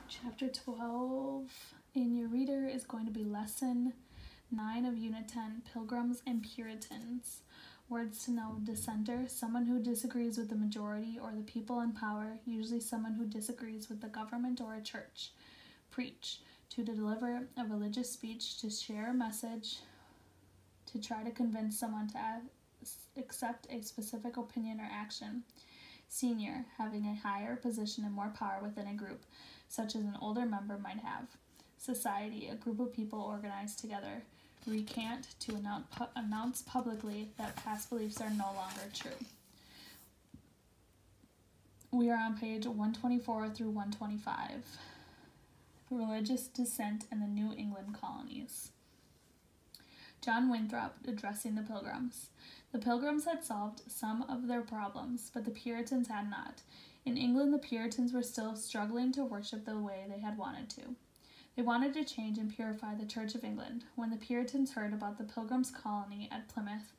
Chapter 12 in your reader is going to be Lesson 9 of Unit 10, Pilgrims and Puritans. Words to know: dissenter, someone who disagrees with the majority or the people in power, usually someone who disagrees with the government or a church. Preach, to deliver a religious speech, to share a message, to try to convince someone to accept a specific opinion or action. Senior, having a higher position and more power within a group, such as an older member might have. Society, a group of people organized together. Recant, to announce publicly that past beliefs are no longer true. We are on page 124 through 125. Religious dissent in the New England colonies. John Winthrop addressing the Pilgrims. The Pilgrims had solved some of their problems, but the Puritans had not. In England, the Puritans were still struggling to worship the way they had wanted to. They wanted to change and purify the Church of England. When the Puritans heard about the Pilgrims' colony at Plymouth,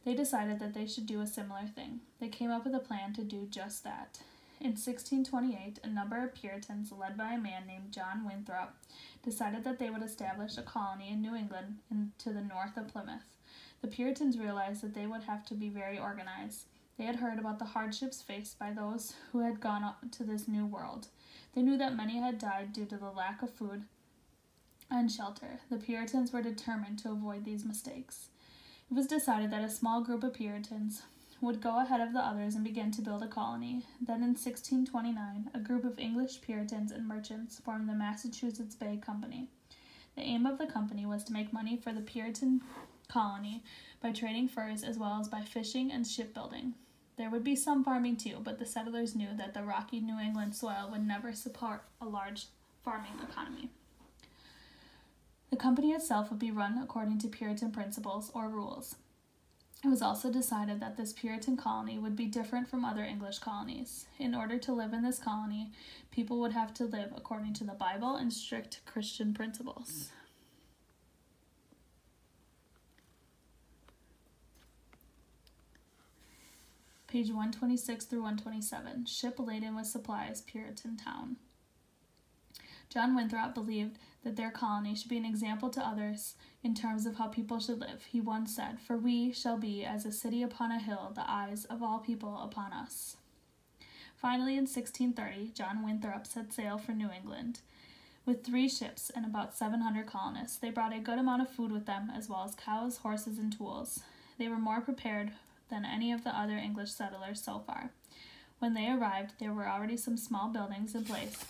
they decided that they should do a similar thing. They came up with a plan to do just that. In 1628, a number of Puritans, led by a man named John Winthrop, decided that they would establish a colony in New England to the north of Plymouth. The Puritans realized that they would have to be very organized. They had heard about the hardships faced by those who had gone to this new world. They knew that many had died due to the lack of food and shelter. The Puritans were determined to avoid these mistakes. It was decided that a small group of Puritans would go ahead of the others and begin to build a colony. Then in 1629, a group of English Puritans and merchants formed the Massachusetts Bay Company. The aim of the company was to make money for the Puritan colony by trading furs as well as by fishing and shipbuilding. There would be some farming too, but the settlers knew that the rocky New England soil would never support a large farming economy. The company itself would be run according to Puritan principles or rules. It was also decided that this Puritan colony would be different from other English colonies. In order to live in this colony, people would have to live according to the Bible and strict Christian principles. Page 126 through 127. Ship laden with supplies, Puritan town. John Winthrop believed that their colony should be an example to others in terms of how people should live. He once said, "For we shall be as a city upon a hill, the eyes of all people upon us." Finally, in 1630, John Winthrop set sail for New England. With 3 ships and about 700 colonists, they brought a good amount of food with them, as well as cows, horses, and tools. They were more prepared than any of the other English settlers so far. When they arrived, there were already some small buildings in place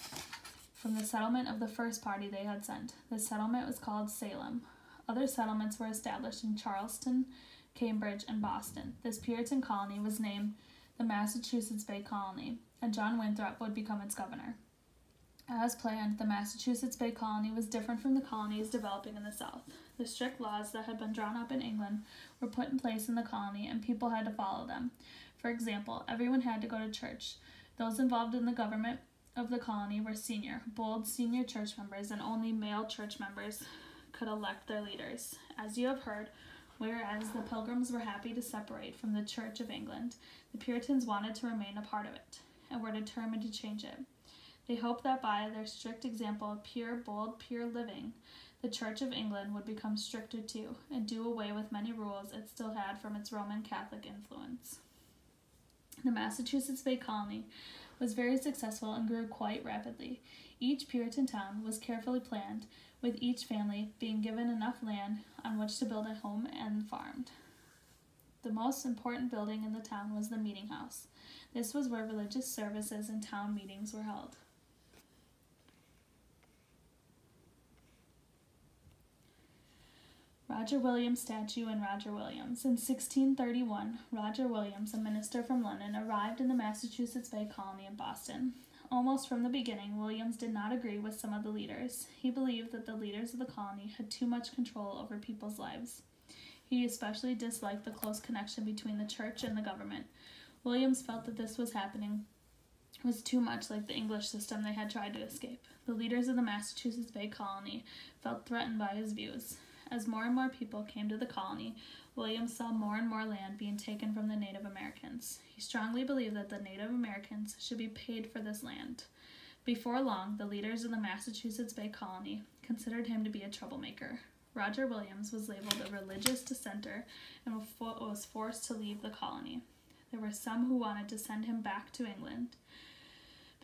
from the settlement of the first party they had sent. The settlement was called Salem. Other settlements were established in Charleston, Cambridge, and Boston. This Puritan colony was named the Massachusetts Bay Colony, and John Winthrop would become its governor. As planned, the Massachusetts Bay Colony was different from the colonies developing in the South. The strict laws that had been drawn up in England were put in place in the colony, and people had to follow them. For example, everyone had to go to church. Those involved in the government of the colony were bold senior church members, and only male church members could elect their leaders. As you have heard, whereas the Pilgrims were happy to separate from the Church of England, the Puritans wanted to remain a part of it, and were determined to change it. They hoped that by their strict example of bold, pure living, the Church of England would become stricter too, and do away with many rules it still had from its Roman Catholic influence. The Massachusetts Bay Colony was very successful and grew quite rapidly. Each Puritan town was carefully planned, with each family being given enough land on which to build a home and farmed. The most important building in the town was the meeting house. This was where religious services and town meetings were held. Roger Williams statue and Roger Williams. In 1631, Roger Williams, a minister from London, arrived in the Massachusetts Bay Colony in Boston. Almost from the beginning, Williams did not agree with some of the leaders. He believed that the leaders of the colony had too much control over people's lives. He especially disliked the close connection between the church and the government. Williams felt that this was too much like the English system they had tried to escape. The leaders of the Massachusetts Bay Colony felt threatened by his views. As more and more people came to the colony, Williams saw more and more land being taken from the Native Americans. He strongly believed that the Native Americans should be paid for this land. Before long, the leaders of the Massachusetts Bay Colony considered him to be a troublemaker. Roger Williams was labeled a religious dissenter and was forced to leave the colony. There were some who wanted to send him back to England.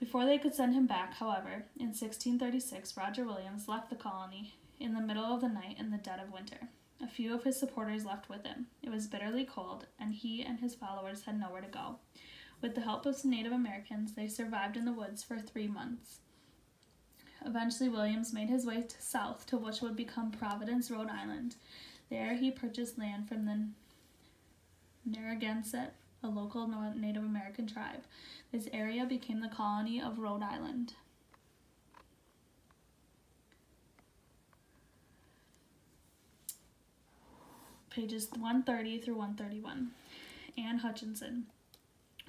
Before they could send him back, however, in 1636, Roger Williams left the colony in the middle of the night in the dead of winter. A few of his supporters left with him. It was bitterly cold, and he and his followers had nowhere to go. With the help of some Native Americans, they survived in the woods for 3 months. Eventually, Williams made his way south to what would become Providence, Rhode Island. There, he purchased land from the Narragansett, a local Native American tribe. This area became the colony of Rhode Island. Pages 130 through 131. Anne Hutchinson.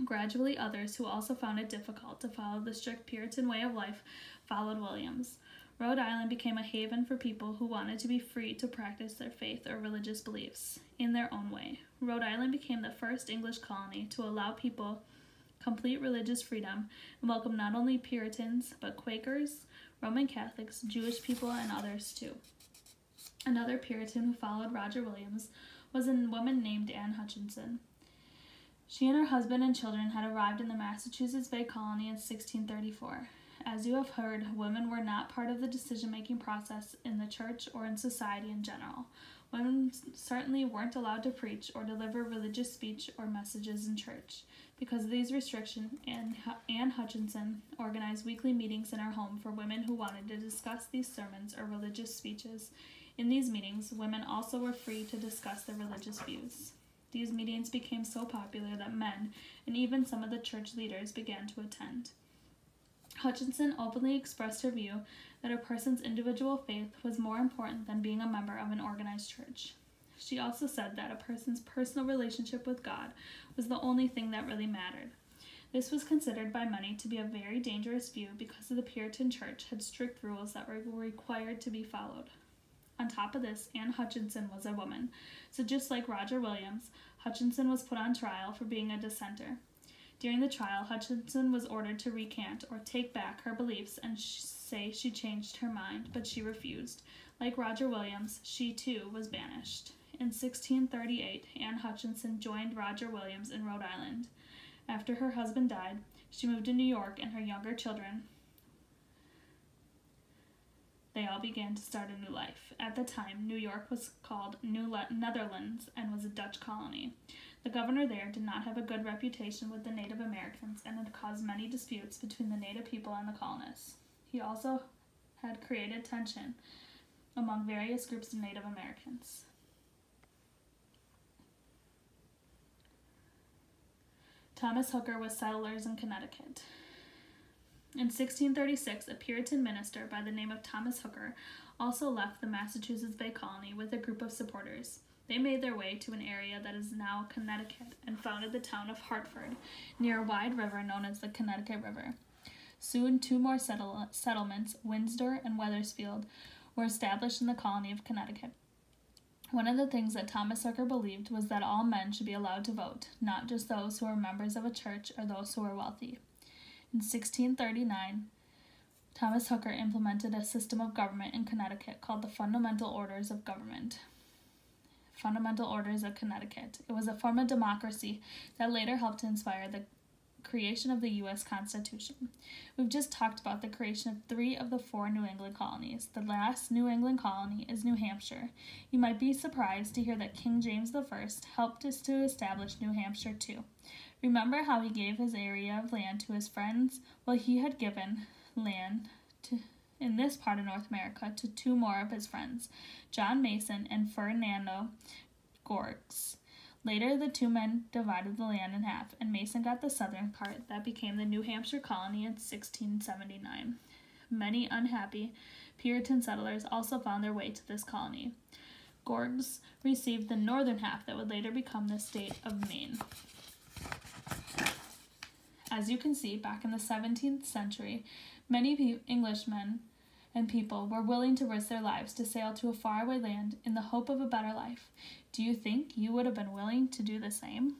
Gradually, others who also found it difficult to follow the strict Puritan way of life followed Williams. Rhode Island became a haven for people who wanted to be free to practice their faith or religious beliefs in their own way. Rhode Island became the first English colony to allow people complete religious freedom and welcome not only Puritans, but Quakers, Roman Catholics, Jewish people, and others too. Another Puritan who followed Roger Williams was a woman named Anne Hutchinson. She and her husband and children had arrived in the Massachusetts Bay Colony in 1634. As you have heard, women were not part of the decision-making process in the church or in society in general. Women certainly weren't allowed to preach or deliver religious speech or messages in church. Because of these restrictions, Anne Hutchinson organized weekly meetings in her home for women who wanted to discuss these sermons or religious speeches. In these meetings, women also were free to discuss their religious views. These meetings became so popular that men, and even some of the church leaders, began to attend. Hutchinson openly expressed her view that a person's individual faith was more important than being a member of an organized church. She also said that a person's personal relationship with God was the only thing that really mattered. This was considered by many to be a very dangerous view because the Puritan church had strict rules that were required to be followed. On top of this, Anne Hutchinson was a woman, so just like Roger Williams, Hutchinson was put on trial for being a dissenter. During the trial, Hutchinson was ordered to recant or take back her beliefs and say she changed her mind, but she refused. Like Roger Williams, she too was banished. In 1638, Anne Hutchinson joined Roger Williams in Rhode Island. After her husband died, she moved to New York, and her younger children, they all began to start a new life. At the time, New York was called New Netherlands and was a Dutch colony. The governor there did not have a good reputation with the Native Americans and had caused many disputes between the Native people and the colonists. He also had created tension among various groups of Native Americans. Thomas Hooker was settlers in Connecticut. In 1636, a Puritan minister by the name of Thomas Hooker also left the Massachusetts Bay Colony with a group of supporters. They made their way to an area that is now Connecticut and founded the town of Hartford, near a wide river known as the Connecticut River. Soon, 2 more settlements, Windsor and Wethersfield, were established in the colony of Connecticut. One of the things that Thomas Hooker believed was that all men should be allowed to vote, not just those who were members of a church or those who were wealthy. In 1639, Thomas Hooker implemented a system of government in Connecticut called the Fundamental Orders of Government. Fundamental Orders of Connecticut. It was a form of democracy that later helped to inspire the creation of the U.S. Constitution. We've just talked about the creation of 3 of the 4 New England colonies. The last New England colony is New Hampshire. You might be surprised to hear that King James I helped us to establish New Hampshire too. Remember how he gave his area of land to his friends? Well, he had given land in this part of North America to 2 more of his friends, John Mason and Ferdinando Gorges. Later, the 2 men divided the land in half, and Mason got the southern part that became the New Hampshire colony in 1679. Many unhappy Puritan settlers also found their way to this colony. Gorges received the northern half that would later become the state of Maine. As you can see, back in the 17th century, many Englishmen and people were willing to risk their lives to sail to a faraway land in the hope of a better life. Do you think you would have been willing to do the same?